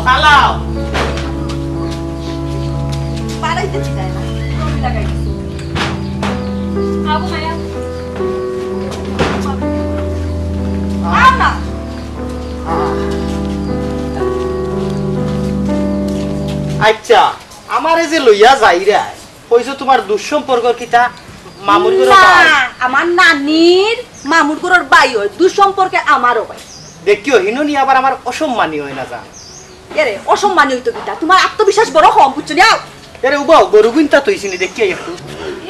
খালাও পারাইতেছি যায় না তুমি লাগাই দিছো আবু মায়া না আচ্ছা আমারে যে লইয়া যাইরা কইছো তোমার দুঃসম্পর্ক কিটা মামুর ঘর আমার নানির মামুর ঘরের বাই হয় দুঃসম্পর্কে আমারও হয় দেখিও হিনুনি আবার আমার অসম্মানী হয় না যা এরে অসম্মানী হইতো কিটা তোমার আত্মবিশ্বাস বড় কম বুঝছো না এরে উবাও গরু কিনতা তৈছিনি দেখি একটু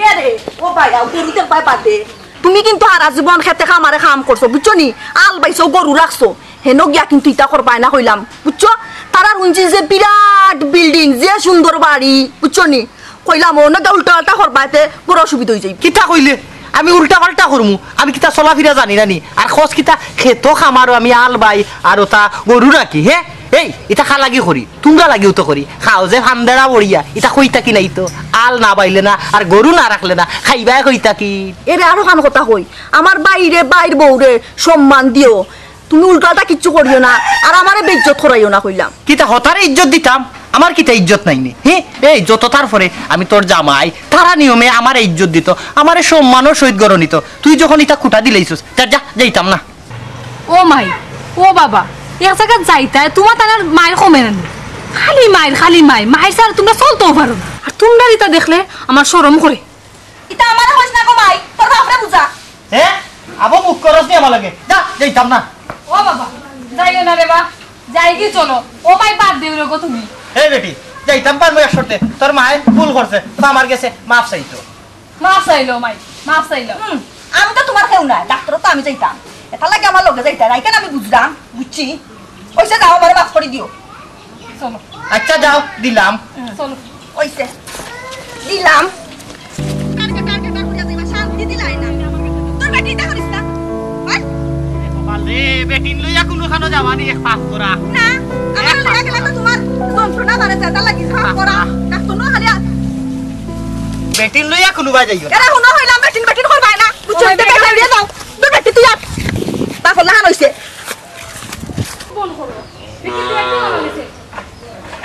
এরে ও ভাই আও গরুতে ভাই বাদে তুমি কিন্তু আর জীবন খেতে খামারে কাম করছো বুঝছো নি আল বাইছো গরু রাখছো হেনো গিয়া কিন্তু ইটা করবাই না কইলাম বুঝছো তারার উঞ্চি যে বিরাট বিল্ডিং যে সুন্দর বাড়ি বুঝছো নি কইলাম ও না উল্টা উল্টা করবাইতে বড় অসুবিধা হয়ে যাই কিতা কইলে আমি উল্টা পাল্টা করমু আমি কিতা চলাফিরা জানি নানি আর খোঁজ কিতা খেতো খামারো আমি আল বাই আর ওটা গরু রাখি হ্যাঁ এই এটা খা লাগি করি তোমরা লাগিও তো করি খাও যে ফান্দেরা বড়িয়া এটা কইতা কি নাই তো আল না বাইলে না আর গরু না রাখলে না খাইবা কইতা কি এরে আরো কান কথা কই আমার বাইরে বাইর বউরে সম্মান দিও তুমি উল্টাটা কিচ্ছু করিও না আর আমারে বেইজ্জত করাইও না কইলাম কিতা হতারে ইজ্জত দিতাম আমার কিতা ইজ্জত নাইনি হ্যাঁ এই যত তারপরে আমি তোর জামাই তারা নিয়মে আমার ইজ্জত দিত আমার সম্মানও সহিত গড় নিত তুই যখন ইটা খুঁটা দিলেইছিস যা যা যাইতাম না ও মাই ও বাবা এক জায়গা যাইতা তোমার তার মায়ের কমে না খালি মায়ের স্যার তোমরা চলতেও পারো না আর তোমরা এটা দেখলে আমার শরম করে এটা আমার হইছ না গো মাই তোর বাপরে বুঝা হ্যাঁ আবো মুখ করস নি আমার লাগে যা যাইতাম না ও বাবা যাইও না রে বা যাই কি চলো ও মাই বাদ দিও গো তুমি এই বেটি যাইতাম পারবো একসাথে তোর মায়ে ভুল করছে তো আমার গেছে মাফ চাইতো মাফ চাইলো মাই মাফ চাইলো আমি তো তোমার কেউ না ডাক্তার তো আমি যাইতাম এটা লাগে আমার লগে যাইতা নাই কেন আমি বুঝলাম বুঝছি ওইসে যাও আমারে মাফ করে দিও চলো আচ্ছা যাও দিলাম চলো ওইসে দিলাম কারকে কারকে ডাকুয়া যাইবা শান্তি দিলাই না তোর বেটি তা করিস না রে বেটিন লইয়া কোনো খানো যাবানি এক পাস করা না আমার লাগা গেল তো তোমার যন্ত্রণা বাড়ে তা লাগি খাপ করা ডাক্তার না খালি বেটিন লইয়া কোনো বাই যাইও এরা হুনো হইলাম বেটিন বেটিন করবাই না বুঝছো বেটা দিয়ে যাও তোর বেটি তুই আট তারপর লাহান হইছে ফোন করো দেখি তুই একটু ভালো হইছে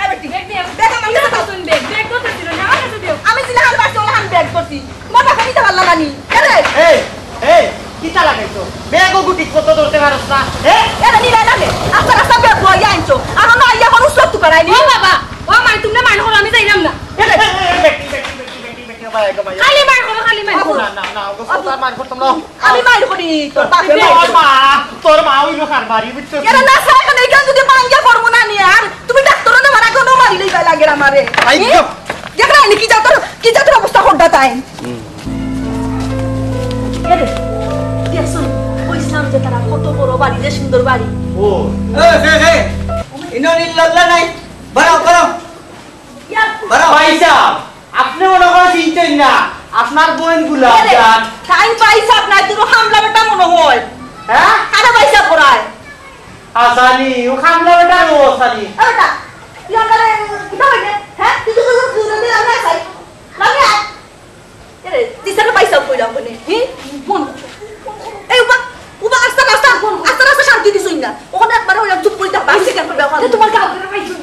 এই বেটি দেখ দেখ দেখ আমার কাছে দাও। তুই দেখ তো দিল না আমার কাছে দিও আমি দিলে হাল বাসি ওলা হান ব্যাগ করছি মনে করি তো ভালো লাগানি আরে এই কিতা লাগাইছো বেগো গুটি কত ধরতে পারছ না এরা নি লাগে আস্তে আস্তে ব্যাগ লইয়া আনছো আর না ইয়া কোন উসলত তো করাইনি ও বাবা ও মাই তোমরা মান করো আমি যাইলাম না খালি মার করো না না ওগো তোর মান করতাম না আমি মাইর করি তোর বাপে তোর মা হইলো কারবারি বুঝছো এরা না সারা কেন এই যদি মাইয়া করবো না নি আর তুমি ডাক্তার না মারা কোন মারিলেই গায় লাগে আমারে আইগো দেখরা নি কি জাতর অবস্থা করদা তাই এরে দেখছো কইছিলাম যে তারা কত বড় বাড়ি যে সুন্দর বাড়ি ও এই ইনালিল্লাহ নাই বাড়াও বাড়াও ভাই সাহেব আপনি মনে করেন চিনতেন না আপনার বোন গুলা জান তাই পয়সা নাই তোর হামলা বেটা মনে হয় হ্যাঁ কাটা পয়সা পড়ায় আসানি ও খামলা বেটা ও আসানি বেটা তুই আমারে কিটা হইছে হ্যাঁ তুই তো জুরে আমরা খাই লাগে এরে তিসারে পয়সা কইলাম বনে হি ফোন এই উবা আস্তে শান্তি দিছই না ওখানে একবার হইলাম চুপ কইতা বাইসে কেন ব্যাপার তোমার কাউ করে পাইছো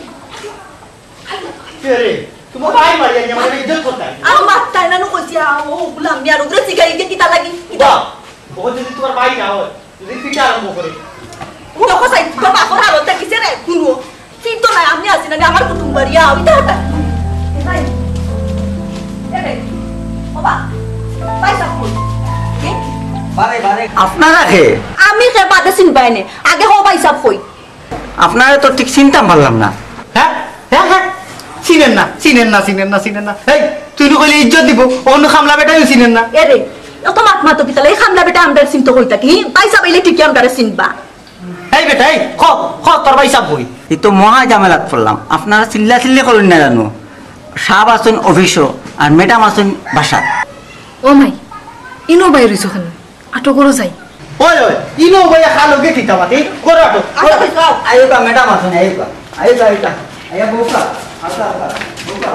কে রে তুমি ভাই মারিয়া নিয়ে আমাদের ইজ্জত করতে আর মাত্তাই না কইছি ও গুলাম মিয়া রুদ্র সিগাই কে কিতা লাগি বাহ ও যদি তোমার ভাই না হয় যদি পিটা আরম্ভ করে ও কসাই তো বাপর হালত দেখিছে রে কুনো ঠিক তো নাই আমি আছি না আমার কুটুম বাড়িয়া ওইটা ওটা নাই এরে বাবা পয়সা কই আপনারা কে আমি কে বাদে চিনবাই নে আগে হো পয়সা কই আপনারা তো ঠিক চিন্তা পারলাম না হ্যাঁ চিনেন না এই তুই কইলে ইজ্জত দিব অন্য খামলা বেটাও চিনেন না এরে অত মাত মাত পিতালে এই খামলা বেটা আমরা চিনতে কইতা কি পয়সা পাইলে ঠিক আমরা চিনবা এই বেটা এই খ তোর ভাই সাহেব কই এই তো মহা ঝামেলাত পড়লাম আপনারা চিল্লি করেন না জানো সাহেব আছেন অফিসও আর ম্যাডাম আছেন বাসাত ও মাই ইনো বাইর হইছো কেন আটো করো যাই ওই ইনো বইয়া খালো গে কিতা বাতি করো আটো আইবা ম্যাডাম আছেন আইবা আইয়া বউকা আচ্ছা বউকা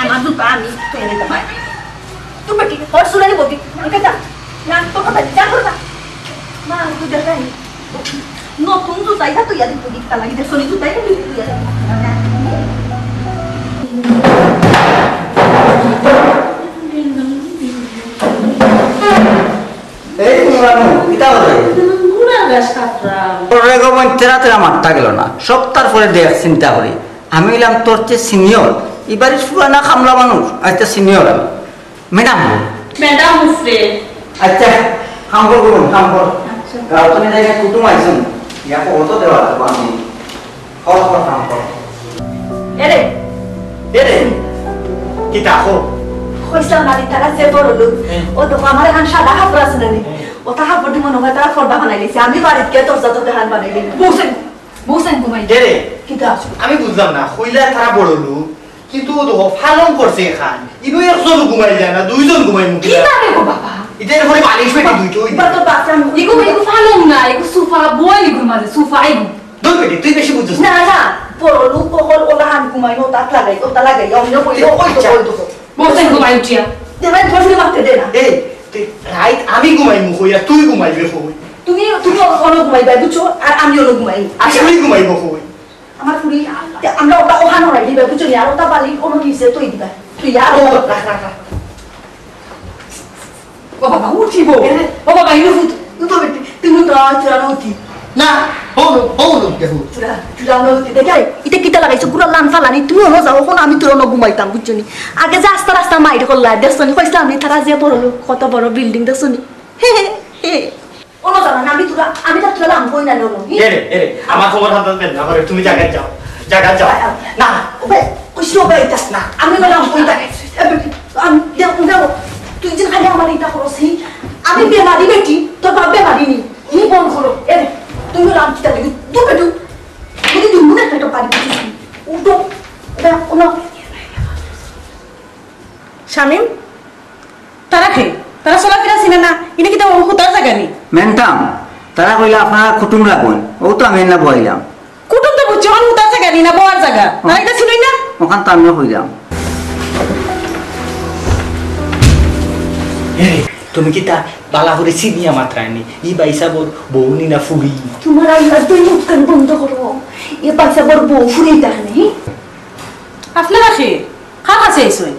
আমার দুটো আমি পেলে দামাই তুমি কি হর সুরানি বকি এটা যা না তো কথা যা করবা মা তুই দেখাই নতুন জুতাইটা তুই আদি তুই দিকটা লাগি দেখছনি জুতাইটা তুই তুই আদি এই মুরানো কিতা হলো গুড়া গাছ কাটরা পরে গমন তেরা মারতা গেল না সপ্তাহ পরে দেখ চিন্তা করি আমি হইলাম তোর চেয়ে সিনিয়র এবারে পুরানা খামলা মানুষ আচ্ছা সিনিয়র আমি ম্যাডাম ম্যাডাম উফরে আচ্ছা খামকর করুন খামকর গাঁওতনে জায়গায় কুটুম আইসুন ইয়াকে অত দেওয়া লাগবো আমি খাওয়া খামকর এরে এরে কিতা হো কইছাম না তারা যে বড় লোক ও তো আমার এখন সাদা কাপড় আছে না ও তা কাপড় দি মনে হয় তারা ফর্দা বানাই দিয়েছে আমি বাড়িতে গিয়ে তোর যাতে দেখান বানাই দিই বসেন ঘুমাই এরে কিন্তু আসো আমি বুঝলাম না হইলা তারা বড় লোক কিন্তু দেখো ফালন করছে এখান ইনো একজন ঘুমাই যায় না দুইজন ঘুমাই মুখে কি জানে গো বাবা এটা এরপরে বালিশ পেটি দুইটো এবার তো বাচ্চা ইগো ইগো ফালং না ইগো সুফা বই ইগো মাঝে সুফা ইগো দুই পেটি তুই বেশি বুঝছিস না না বড় লোক কখন ওলা হান ঘুমাই নো তাক লাগাই ওটা লাগাই অন্য কইলো ওই তো ওই তো বসেন ঘুমাই উঠিয়া দেবাই ধরে মারতে দে না এই তুই রাইট আমি ঘুমাই মুখ হইয়া তুই ঘুমাইবে হই তুমি তুমি অন্য ঘুমাইবা বুঝছো আর আমি অন্য ঘুমাই আচ্ছা আমি ঘুমাইব হই আমার পুরি আমরা ওটা ওখানে হরাই দিবা বুঝছো আর ওটা বালি কোনো নিচে তুই দিবা তুই আর ও রাখ রাখ রাখ ও বাবা উঠিব ও বাবা ইনো ফুট তো বেটি তুমি তো চুরানো উঠি না হলো দেখো চুরানো উঠি দেখাই এটা কিটা লাগাইছো পুরো লান ফালানি তুমি হলো যাও কোন আমি তোর ঘুমাইতাম বুঝছো নি আগে যে আস্তে আস্তে মাইর করলা দেখছো নি কইছিলাম আমি তারা যে বড় লোক কত বড় বিল্ডিং দেখছো নি ওনো জানা আমি তোরা আমি তো তোরা লাম কই না নো এরে আমার খবর হাতে দেন না করে তুমি জায়গায় যাও না ওবে কইছো বে এটা না আমি বললাম কই থাকে আমি দেখো তুই যে খালি আমার এটা করছি আমি বেমারি বেটি তোর বাপ বেমারি নি হি বল করো এ তুমি রাম কি তাকে তুই বেটু যদি তুই মনে একটা পারি দিছিস উঠো ওটা ওনো শামিম তারা কে তারা চলাফেরা চিনে না ইনে কি তো হুতার জায়গা নি মেনতাম তারা কইলে আপনারা কুটুম রাখুন ও তো আমি না বইলাম কুটুম তো বুঝছো হুতার জায়গা নি না বড় জায়গা তারা এটা চিনই না ওখান তো আমিও কইলাম এরে তুমি কি তা বালা করে চিনিয়া মাত্রায়নি ই বাইসা বোর বউনি না ফুড়ি তোমার আইলার তুই মুখ কান বন্ধ করো এ পয়সা বড় বউ ফুরিয়ে দেখনি আপনারা কে কার কাছে এসই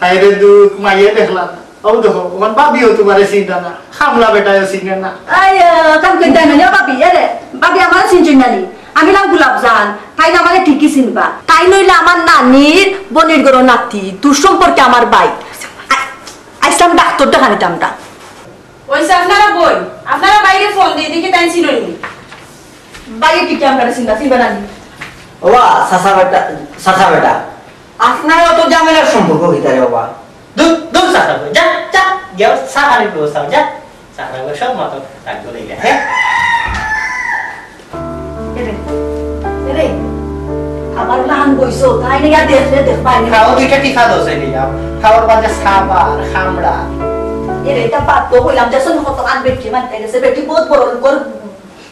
আইরে দুঃখ মাইয়ে দেখলাম ও দেখো ওখান বাবিও তোমারে চিন্তা না খামলা বেটায় চিনে না আই কাম কই দেন না বাবি আরে বাবি আমার চিনছেন না আমি নাম গোলাপ জান তাই না আমাকে ঠিকই চিনবা তাই নইলে আমার নানির বনির গরো নাতি তোর সম্পর্কে আমার ভাই আইসাম ডাক্তার দেখানিতাম তা ওইসে আপনারা বই আপনারা বাইরে ফোন দিয়ে দেখে তাই চিনই নি বাইরে কি আমরা চিন্তা চিনবা নানি বাবা সাসা বেটা আপনার অত জামেলার সম্পর্ক ভিতরে বাবা দুধ সারা যা যা গেও সাহারে ব্যবস্থা যা সারা সব মতো রাখবো লেগে হ্যাঁ এরে এরে আবার লান বইছো তাই না দেখলে দেখ পাইনি খাও দুইটা টিফা দোসে দিয়া খাওয়ার বাজে খাবার খামড়া এরে এটা বাদ তো কইলাম যে সব কত আন বেটি মানতে গেছে বেটি বহুত বড় লোক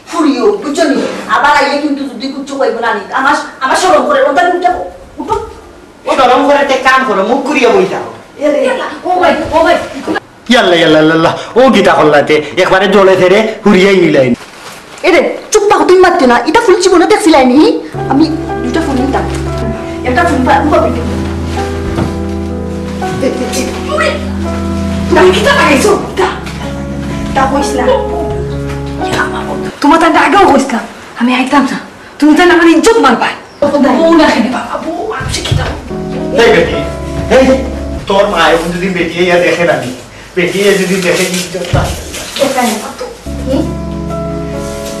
ফুরিও বুঝছনি আবার আইলে কিন্তু যদি কুচ্চু কইব না নি আমার শরম করে ওটা উঠো উঠো ও গরম করে তে কাম করো মুখ করিয়া বই থাকো এরে ও ভাই ইয়াল্লা ও গীতা হল্লাতে একবারে জলে ফেরে হুরিয়াই নিলাই এরে চুপ থাকো তুমি মারতে না এটা ফুল জীবনে দেখছিলাই নি আমি দুটা ফোন নিতাম একটা ফোন পাবি তুমি কি তা লাগাইছো তা কইছ না তোমার তার আগেও কইছিলাম আমি আইতাম না তুমি তার আমার ইজ্জত মারবা বউ না খেলে বাবা বউ মানুষে খেতাম এই বেটি এই তোর মা এখন যদি বেটিয়ে ইয়া দেখে রানি বেটিয়ে যদি দেখে ইজ্জতটা এখানে তো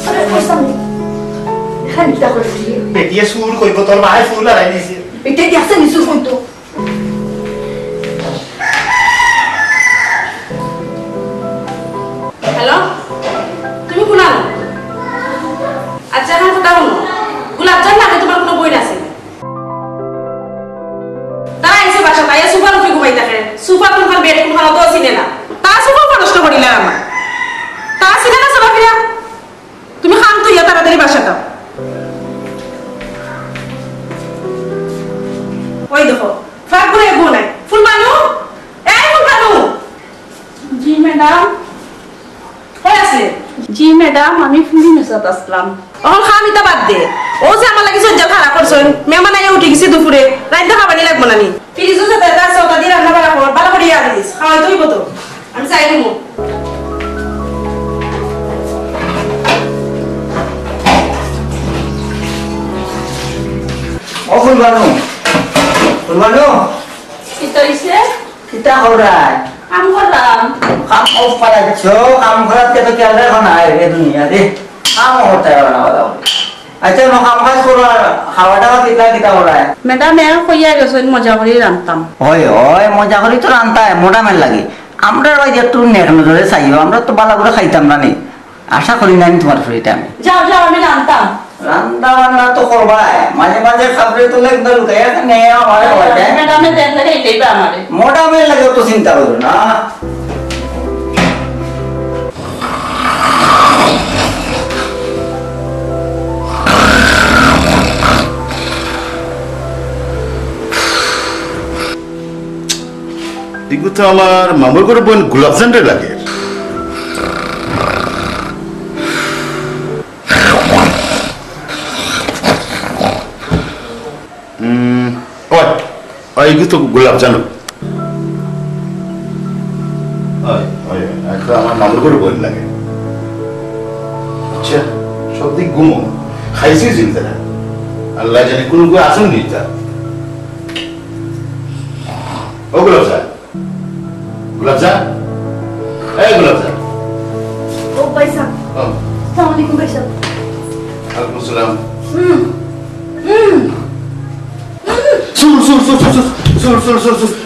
আরে কইছাম এখানে কি তা করছিস বেটিয়ে সুর কইব তোর মায়ে ফুল লড়াই দিছে এটা কি আছে নিছু কইতো হ্যালো তুমি কোনা আচ্ছা এখন কথা বলো গোলাপ জান না তোমার কোনো বই আছে তারা এসে বাসা তাই সুপার উপরে ঘুমাই থাকে সুপার কোনখান বেড কোনখান তো চিনে না তা সুপার নষ্ট করিলা আমার তা চিনে না সবাই ফিরা তুমি খান তো ইয়া তাড়াতাড়ি বাসাটা ওই দেখো ফাঁক করে বউ নাই ফুল মানু এই ফুল মানু জি ম্যাডাম কই আছে জি ম্যাডাম ম্যাডাম আমি ফিরি মেসাত আসলাম এখন খাম ইতা বাদ দে ও যে আমার লাগি সজ্জা খারাপ করছেন মেহমান আইয়া উঠে গেছি দুপুরে রাইতে খাবানি লাগবো না নি ফ্রিজ আছে দাদা সতা দিয়ে রান্না করা কর ভালো করে ইয়া দিস খাওয়াই তো হইব তো আমি চাই নিমু ও ফুলবানু কিতা হইছে কিতা হরাই কাম করলাম কাম অফ পারা গেছো কাম করার কে তো কেল রাখো না এই দুনিয়া রে কাম হতে হবে না বাবা আচ্ছা ন কাম কাজ করো খাওয়া দাওয়া কিতা কিতা হরাই ম্যাডাম এর কইয়া গেছেন মজা করে রান্তাম ওই ওই মজা করি তো রান্তায় মোটা মেল লাগে আমরা ওই যে একটু নেক নজরে চাইও আমরা তো বালা করে খাইতাম না নি আশা করি না তোমার ফ্রি টাইমে যাও যাও আমি রান্তাম রান্না বান্না তো করবাই মাঝে মাঝে খাবরে তো লাগবে লুকাইয়া নে আমার হইতে ম্যাডামে দেন না এইটাই বা আমারে মোটা মেল লাগে তো চিন্তা করো না এগুলো তো আমার মামুর করে বোন গোলাপজান্ডে লাগে এগুলো তো গোলাপ জানো আমার মামুর করে বোন লাগে আচ্ছা সব দিক ঘুমো খাইছি চিন্তা না আল্লাহ জানে কোন আসুন নি তা ও গোলাপজান গোলাপজান এই গোলাপজান ও পয়সা ও আসসালামু আলাইকুম পয়সা ওয়ালাইকুম আসসালাম সুর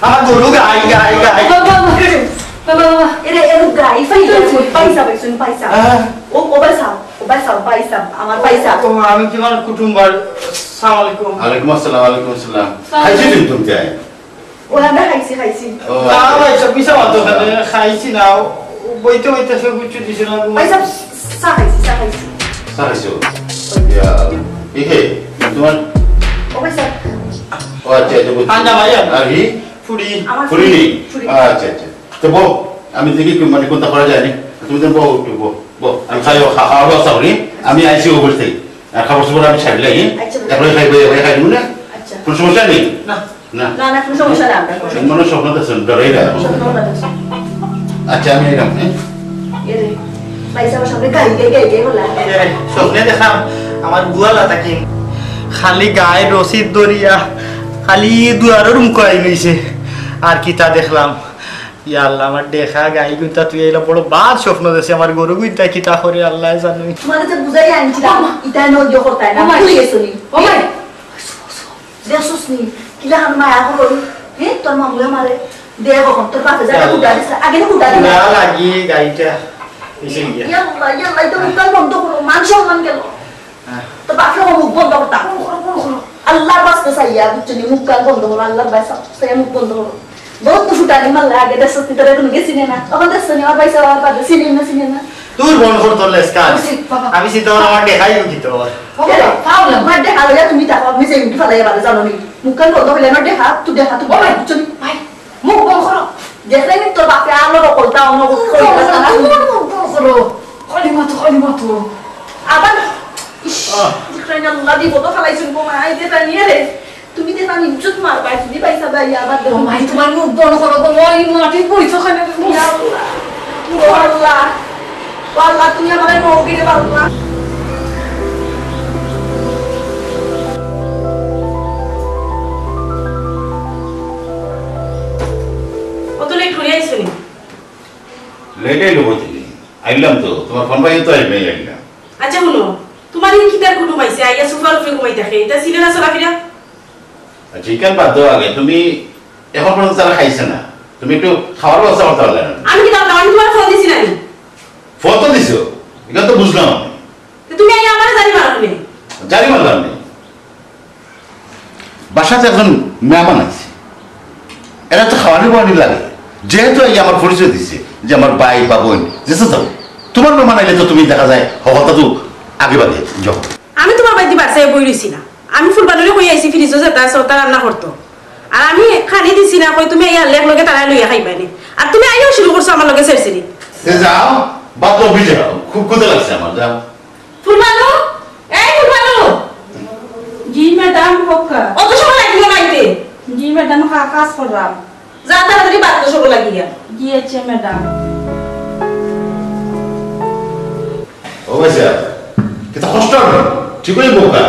আমার গরু গাই গাই গাই বাবা এরে এর গাই পয়সা পয়সা ও পয়সা আমার পয়সা আমি তোমার কুটুম্বার সালাম আলাইকুম ওয়ালাইকুম আসসালাম খাইছি তুমি তাই ও আমরা খাইছি ও না ভাই সব পিছা মাতো খাইছি না বইতে বইতে সব কিছু দিছে না পয়সা খাইছি খাইছো ইয়া ইহে তোমার ও পয়সা ও আচ্ছা আন্না ভাই আরে ফুড়ি ফুরিনি আচ্ছা আচ্ছা তো বউ আমি দেখি মানে কোনটা করা যায় না তুমি তো বউ একটু বউ আমি খাওয়া ব্যবস্থা করি আমি আইসি ওপর থেকে আর খাবার সবার আমি ছাড়লে তারপরে খাইবো খাইবো না আচ্ছা কোনো সমস্যা নেই না না না কোনো সমস্যা নাই আমরা মনে স্বপ্ন তো ডরাই না আচ্ছা আমি এলাম এরে পয়সা সামনে গাই হলা স্বপ্নে দেখাম আমার গুয়ালা থাকি খালি গায়ে রসিদ দরিয়া খালি দুয়ারের মুখাই লইছে আর কিতা দেখলাম ইয়া আল্লাহ আমার দেখা গাই গুইতা তুই এলা বড় বার স্বপ্ন দেছে আমার গরু গুইতা কিতা করে আল্লাহ জানুই মানে তো বুঝাই আনছিলাম ইটা নয় করতাই না ভুলে গেছনি ও ভাই দেখছনি কিলা হান মায়া হলো তোর মামুলে মারে দে কখন তোর বাপে যা কুটা দিছ আগে না কুটা দিছ না লাগি গাইটা এসে গিয়া ইয়াল্লা তো মুখ বন্ধ করো মান সম্মান গেল তো বাপে মুখ বন্ধ করতা আল্লাহর বাস্তে সাইয়া বুঝছনি মুখ বন্ধ করো আল্লাহর বাস্তে সাইয়া মুখ বন্ধ করো বহুত তো ফুটানি মাল্লা আগে দেখছনি তোর কোনো গেছিনে না তখন দেখছনি আর পয়সা আর পাবে সিনে না তোর বন কর তোর লেসকার আমি সিতো আমার দেখাই কি তো আমার দেখা লইয়া তুমি টাকা আমি যে উঠি ফেলাই এবারে জানো নি মুখ বন্ধ হইলে আমার দেখা তুই বুঝছনি ভাই মুখ বন্ধ করো দেখলে নি তোর বাপে আলো রকলটা অন্য কলিমাতো আবার আল্লাহ দিব তো ফেলাইছুন গো মাই দে নিয়ে রে তুমি দে পানি ইজ্জত মার পাই তুমি পয়সা দাই আবার দে ও ভাই তোমার মুখ বন্ধ করো গো ওই মাটি পড়িছো খানে আল্লাহ আল্লাহ তুমি আমারে মৌগিরে আল্লাহ কত লেট করে আইছনি লেট আইলো বলছি আইলাম তো তোমার ফোন পাই তো আইলাই আইলাম আচ্ছা শুনো তোমার কি তার কুটুম আইছে আইয়া সুপার উপরে ঘুমাই থাকে এটা সিনে না চলাফেরা আচ্ছা কেন বাদ দাও আগে তুমি এখন পর্যন্ত তারা খাইছে না তুমি একটু খাওয়ার ব্যবস্থা করতে পারলে না আমি কি দাও আমি তোমার ফোন দিছি না ফোন তো দিছো এটা তো বুঝলাম আমি তুমি আইয়া আমারে জানি মারলে জানি মানলাম না বাসাতে একজন মেহমান আছে এরা তো খাওয়ানি বাওয়ানি লাগে যেহেতু এই আমার পরিচয় দিচ্ছে যে আমার ভাই বা বোন যেতে যাও তোমার মেহমান আইলে তো তুমি দেখা যায় হওয়াটা তো আগে বাদে যখন আমি তোমার বাড়িতে বাসায় বই রইছি না আমি ফুলবানুরে কই আইছি ফ্রিজে যেটা আছে ওটা রান্না করতো আর আমি খানি দিছি না কই তুমি আইয়া লেখ লগে তারা লইয়া খাইবানি আর তুমি আইয়াও শুরু করছো আমার লগে সেরসেরি যাও বাদ অফিসে যাও খুব ক্ষুধা লাগছে আমার, যাও। ফুলবানু, এই ফুলবানু। জি ম্যাডাম, হোকা। অত সময় লাগলো নাইতে। জি ম্যাডাম, কাজ করলাম। যা তাড়াতাড়ি বাচ্চা সব লাগিয়া। গিয়েছে ম্যাডাম। ও ভাইসা, কিন্তু কষ্ট হবে, ঠিকই বোকা।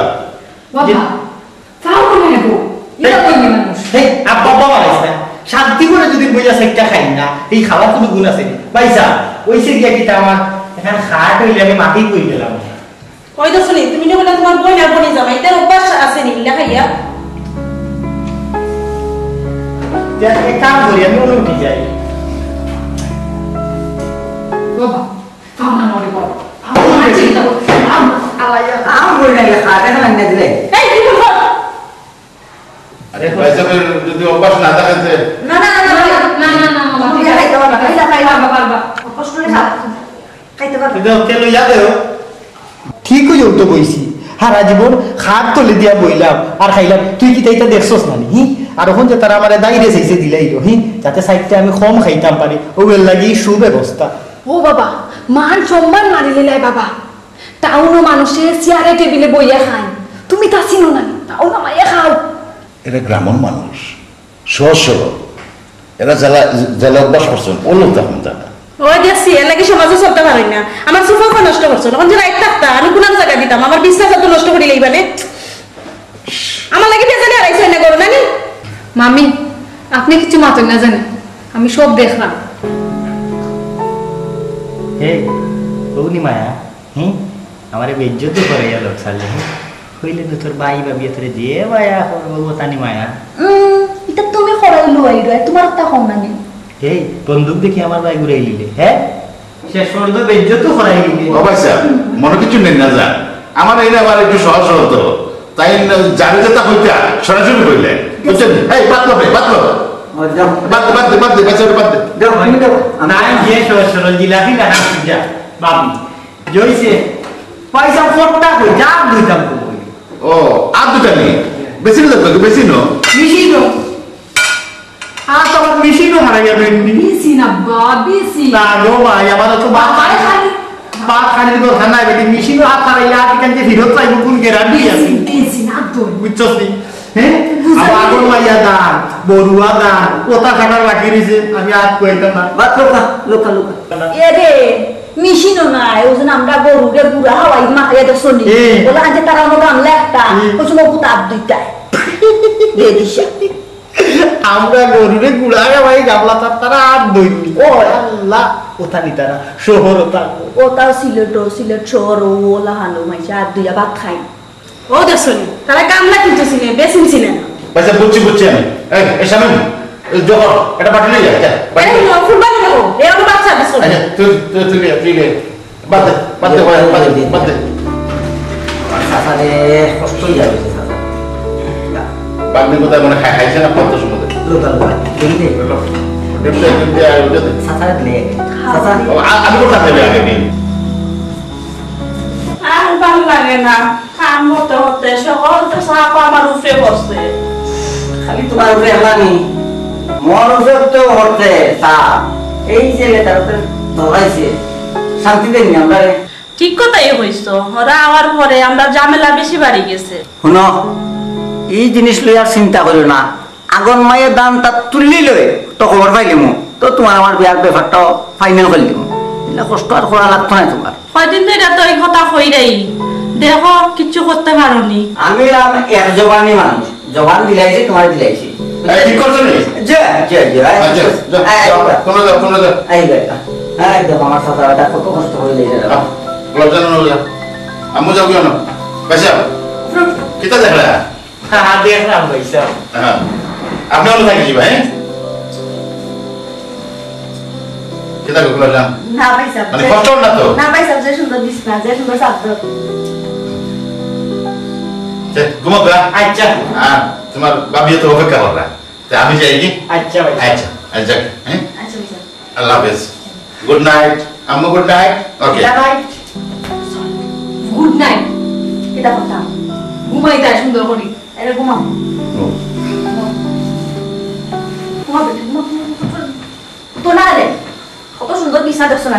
বাবা তাও করে নেব এটা কইনি মানুষ এই আব্বা বাবা বানাইছ না শান্তি করে যদি বইয়া সেটা খাই না এই খাওয়ার কোনো গুণ আছে ভাইসা ওইসে গিয়া কিটা আমার এখানে খাট হইলে আমি মাটি কই দিলাম কই দছনি তুমি নে বলে তোমার বই না বনি জামাই তার অভ্যাস আছে নি লেখাইয়া এক কাম করি আমি উঠে যাই বাবা তাও না মরে বাবা আমার চিন্তা করতে আলাইয়া আমার বই না খাটা না না দিলে এই কি বল আরে ভাইসা যদি অভ্যাস না থাকে যে না না না না না না না বাবা তুমি খাইতে পারবা খাইতে পারবা পারবা কষ্ট করে খাইতে পারবা কিন্তু কেন ইয়াদ ঠিক হয়ে উঠতে বইছি সারা জীবন খাট তলে দিয়া বইলাম আর খাইলাম তুই কি তাইটা দেখছস না হি আর এখন যে তারা আমার দাইরে চাইছে দিলাই হি যাতে সাইডটা আমি কম খাইতাম পারি ওগুলো লাগি সুব্যবস্থা ও বাবা মান সম্মান মারি লিলাই বাবা টাউনও মানুষে চেয়ারে টেবিলে বইয়া খায় তুমি তা চিনো না তাও না মাইয়া খাও এরা গ্রামের মানুষ, সহজ সরল, এরা জেলা জেলা অভ্যাস করছেন, অন্য তখন জানা। ওই দেখছি এর লাগি সমাজে চলতে পারি না আমার সোফা নষ্ট করছো এখন যে রাইট থাকতা আমি কোন জায়গা দিতাম আমার বিশ্বাস তো নষ্ট করে লইবানে আমার লাগি বেজালি আড়াইছে না করো নানি মামি আপনি কিছু মাতেন না জানেন আমি সব দেখলাম হে বউনি মায়া হি আমারে বেজ্জত করে গেল সালে কইলে তো তোর ভাই ভাবি তোরে দিয়ে মায়া করবো তানি মায়া এটা তুমি খরাইলো আইরো তোমার তা কম না নি এই বন্দুক দেখি আমার ভাই ঘুরাই লিলে হ্যাঁ শেষ পর্যন্ত বেজ্জত করাই লিলে ও ভাইসা, মনে কিছু নেই না যান, আমার এই আমার একটু সহজ সরল তো, তাই জানে যে তা হইতা সরাসরি হইলে বুঝছেন? এই বাতলো ভাই বাতলো, বাদ দে ভাইসা বাদ দে। দাও আমি দাও না যে সরল জিলাপি না যা বাবি জইছে পয়সা ফটটা কই যা দুইতাম কই ও আর দুটা নেই, বেশি না লাগবে, বেশি নো। মিশিনো আর তোমার মিশিনো হারা যাবে বিসি না বিসি না গো ভাই আমার তো বাবারে খালি বাপ খালি তো খানা বেটি মিশিনো হাত হারাইয়া আজকাল যে ফিরত চাইব কোন গ্যারান্টি আছে বিসি না তো বুঝছস নি হ্যাঁ আমার আগন মাইয়া দান বড়ুয়া দান কোথা কাটার বাকি রইছে আমি আর কইতাম না বাত লোকা লোকা লোকা এ রে মিশিনো নাই ওজন আমরা গরু রে বুড়া হাওয়াই মাখাইয়া দেখছনি বলে আজ তারা মতো আমলে একটা ওজন পুতাপ দুইটাই দে দিশা আমরা গরুরে গুড়াগে ভাই গাবলা তারা আর দইনি ও আল্লাহ কোথা নি তারা শহর তা ও তাও সিলেট শহর ওলা হানো মাইসা আর দুইয়া ভাত খাই ও দেখছনি তারা কামলা কিন্তু চিনে বেশি চিনে না ভাইসা বুঝছি আমি, এই সামনে জহর এটা বাটি নিয়ে যা, এই ফুলবানি দেখো এই আমার বাচ্চা দেখছো আচ্ছা তুই বাদ দে বাদ দে সাসারে কষ্ট যাবে সাসা বাগনি কোথায় মানে খাইছে না কত সময় লোকা লোকা দিলে সাসারে দিলে সাসা আমি কোথায় দেবে আগে দিন আর ভালো লাগে না কাম হতে হতে সকল তো সাপ আমার উপরে বসে খালি তোমার উপরে হালানি মনোযোগ তো হতে সাপ এই যে তার উপরে ধরাইছে শান্তি দেননি আমরা ঠিক কথাই হইছো ওরা আমার পরে আমরা ঝামেলা বেশি বাড়ি গেছে শুনো এই জিনিস লই আর চিন্তা করিও না আগন মায়ের দান তা তুললি লই তো খবর পাইলিমু তো তোমার আমার বিয়ার ব্যাপারটাও ফাইনাল করলিমু এটা কষ্ট আর করা লাগতো না তোমার কয়দিন ধরে তো এই কথা কইরাই দেখো কিচ্ছু করতে পারোনি আমি এক জবানি মানুষ জবান দিলাইছি তোমার দিলাইছি ঠিক করছো নি যে আচ্ছা কোন যা এই বেটা হ্যাঁ দেখো আমার সাথে কত কষ্ট হইলে লজ্জা না আমি যাও কেন পয়সা কিতা দেখলা হ্যাঁ দেখলাম পয়সা হ্যাঁ আপনি হলো থাকি ভাই কিতা কইলা জান না পয়সা মানে কষ্ট না তো না পয়সা যে সুন্দর দিস না যে সুন্দর সাথে ঘুমো গা আচ্ছা হ্যাঁ তোমার বাবি তো অপেক্ষা কররা তা আমি যাই কি আচ্ছা ভাই আচ্ছা আচ্ছা হ্যাঁ আচ্ছা পয়সা আল্লাহ হাফেজ গুড নাইট আম্মু good night okay good night এটা কথা ঘুমাই যায় সুন্দর করি এটা ঘুমাও ঘুমাও বেটা ঘুমাও তো না রে কত সুন্দর বিছানা দেখছো না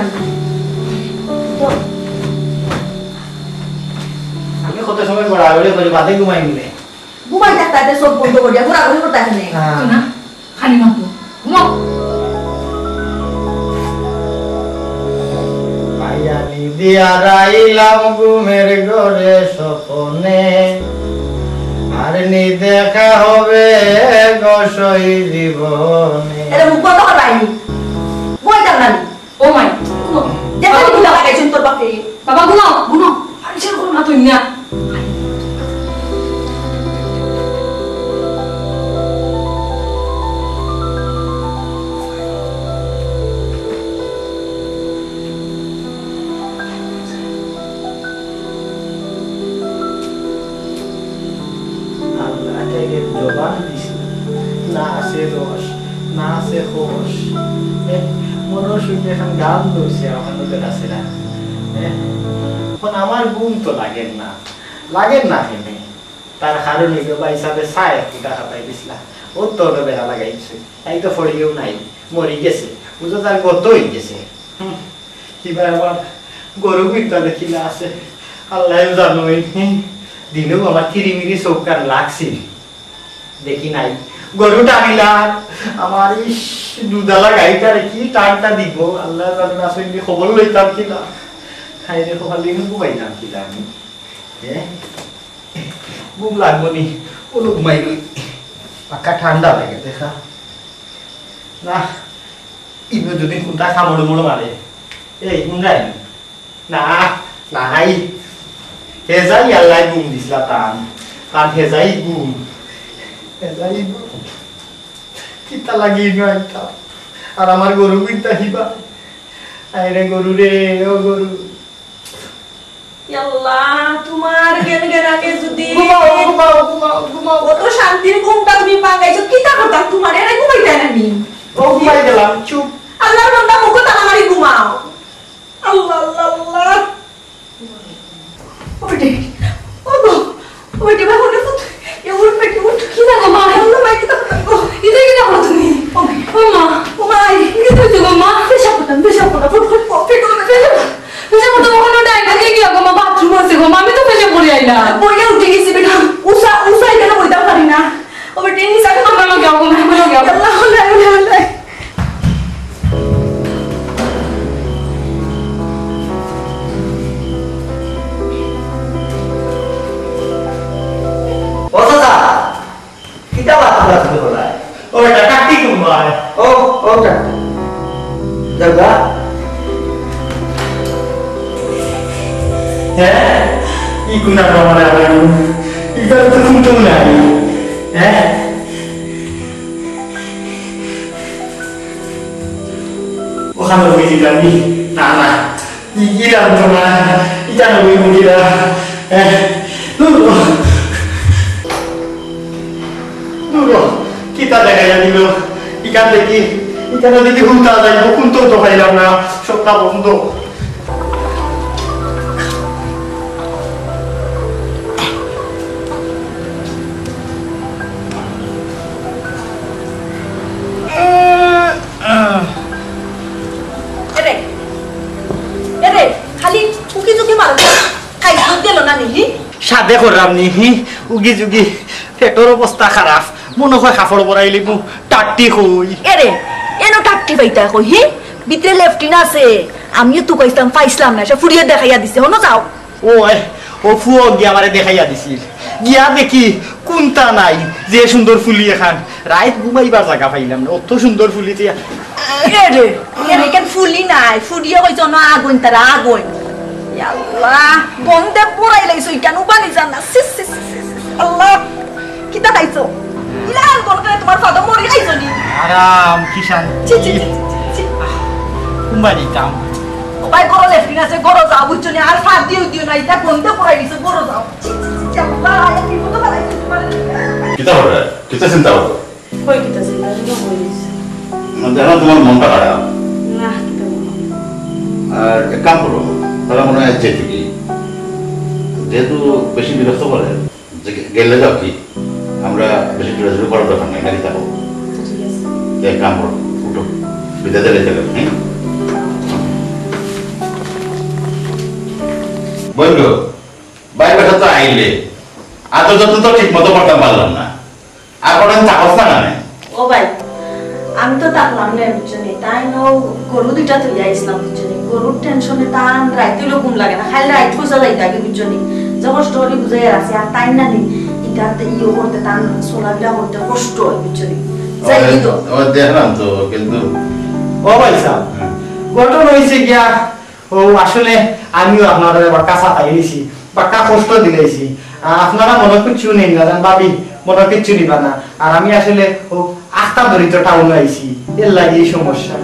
তো কত সময় ঘোরাঘুরি করি বাদে ঘুমাই নিলে ঘুমাই থাকতে সব বন্ধ করিয়া ঘোরাঘুরি করতে আসেন তুই না খালি মাতো ঘুমাও আয়ানি দিয়া রাইলাম ঘুমের ঘরে স্বপনে আর নি দেখা হবে গসই জীবনে এটা মুখ বন্ধ কর বাইনি বই যান না ও মাই ঘুমাও দেখো কি লাগাইছেন তোর বাপে বাবা ঘুমাও ঘুমাও আরে করো না তুই না আল্লাহ থেকে জবান দিছি না আছে রস না আছে হোস মনে শুনতে এখন গান ধরছে আমার লোকের আছে না এখন আমার গুণ তো লাগেন না কেনে তার কারণে বাই হিসাবে চাই একটু টাকা পাই দিছিলা ও তো বেড়া লাগাইছে তাই তো ফড়িয়েও নাই মরি গেছে বুঝো তার গত হয়ে গেছে কিবা আমার গরু বিদ্যা দেখিলা আছে আল্লাহ জানোই দিনেও আমার কিরিমিরি চোখ কান লাগছে দেখি নাই গরুটা আনিলাম আমার ইস দুধালা গাড়িটারে কি টানটা দিব আল্লাহ জানে না শুনবি খবর লইতাম কিনা খাইলে খবর লিখে ঘুমাইতাম কিনা আমি ঘুম লাগবো নি কোনো ঘুমাই লই পাক্কা ঠান্ডা লাগে দেখা না ইবে যদি কোনটা কামড় মোড় মারে এই কোনটাই না নাই হেজাই আল্লাহ ঘুম দিছিলা টান হেজাই ঘুম কিতা লাগি নয়টা আর আমার গরু বিদ্যা হিবা আরে গরু রে ও গরু আল্লাহ তোমার জ্ঞান জ্ঞানাকে যদি ঘুমাও কত শান্তির ঘুমটা তুমি পাগাইছো কিতা করতাম তোমার এরা ঘুমাই যায় না নি ও ঘুমাই গেলাম চুপ আল্লাহর বান্দা মুখ তালা মারি ঘুমাও আল্লাহ আল্লাহ আল্লাহ ওইটে ওইটে বাবা না তো এমন পেটে উঠ কি না মা আল্লাহ মাই কিতা করো ইদে কিতা করো তুমি ও মা ও মাই কিতা করো মা পেশা করো ফুট পেট করে পেশা করো ওখানে ডাইনা দিয়ে গিয়া গো মা বাথরুম আছে গো আমি তো পেশা করে আইলা বইয়া উঠে গেছি বেটা উসা এখানে বইতা পারি না ও বেটা নিসা কেন বলো গিয়া গো বলো গিয়া আল্লাহ আল্লাহ আল্লাহ ও দাদা কিতা বাত তুমি বলায় ও এটা কাটি ঘুমায় ও দাদা হ্যাঁ ই গুনা রমানা আলাম ইটা তো শুনতো না হ্যাঁ ওখানে বুঝি জানি না ইলাম তো না ইটা না বুঝি না হ্যাঁ কিতা দেখা যাইল ইকান দেখি ইকানে দেখি হুলতা যাইব কোনটো তো পাইলাম না সবটা বন্ধ খালি উকি ঝুঁকি মারো খাই দিল না নিহি সাদে করলাম নি উগি যুগি পেটর অবস্থা খারাপ মনে হয় কাপড় পরাইলি টাট্টি কই এরে এনো টাট্টি বাইতা কই হি ভিতরে লেফটিন আছে আমিও তো কইতাম পাইছিলাম না সে ফুরিয়ে দেখাইয়া দিছে হনো যাও ও ফুয়ো গিয়া আমারে দেখাইয়া দিছিল গিয়া দেখি কোনটা নাই যে সুন্দর ফুলি এখান রাত ঘুমাইবার জায়গা পাইলাম না অত সুন্দর ফুলি দিয়া এরে এরে কেন ফুলি নাই ফুরিয়ে কইছো না আগুন তারা আগুন আল্লাহ বন্ধে পড়াই লাইছো কেন বানি জান না আল্লাহ কিতা খাইছো ইলাল কোন করে তোমার ফাদা মরি খাইছো নি আরাম কিষান ছি ছি ছি কুম্বানি কাম ভাই গরো লেফটিন আছে গরো যাও বুঝছো নি আর ফাদ দিও না এটা বন্ধে পড়াই দিছো গরো যাও ছি ছি আল্লাহ আয়া কি মতো বানাইছো তোমার কিতা হবে কিতা চিন্তা করো কই কিতা ছিল না বলিস জানো তোমার মনটা খারাপ না কিতা বলো আর এক কাম করো তাহলে মনে হয় যেতে কি যেহেতু বেশি বিরক্ত করে গেলে যাও কি আমরা বেশি জোরাজোরি করার দরকার নাই গাড়ি থাকো ঠিক আছে এক কাম করো উঠো বিদায় দিলে চলে হ্যাঁ বললো বাইরে তো তাইলে আদর যত্ন তো ঠিক মতো করতে পারলাম না আর কোনো চাকস না না ও ভাই আমি তো থাকলাম না বুঝছনি তাই নো গরু দুইটা তুই আইছিলাম বুঝছনি গরুর টেনশনে টান রাইতে ঘুম লাগে না খালি রাইত পয়সা যাইতে আগে বুঝছনি যে কষ্ট হলে বুঝাই আছে আর তাই না নি ইটাতে ইয়ে করতে টান চলাফেরা করতে কষ্ট হয় বুঝছনি যাই তো দেখলাম তো কিন্তু ও ভাই সাহেব ঘটনা হয়েছে গিয়া ও আসলে আমিও আপনাদের বাক্কা সাথে গেছি বাক্কা কষ্ট দিলেছি আপনারা মনে কিচ্ছু নেই না জান ভাবি মনে কিচ্ছু নিবা না আর আমি আসলে ও আস্তা দরিদ্র টাউন আইছি এর লাগে এই সমস্যা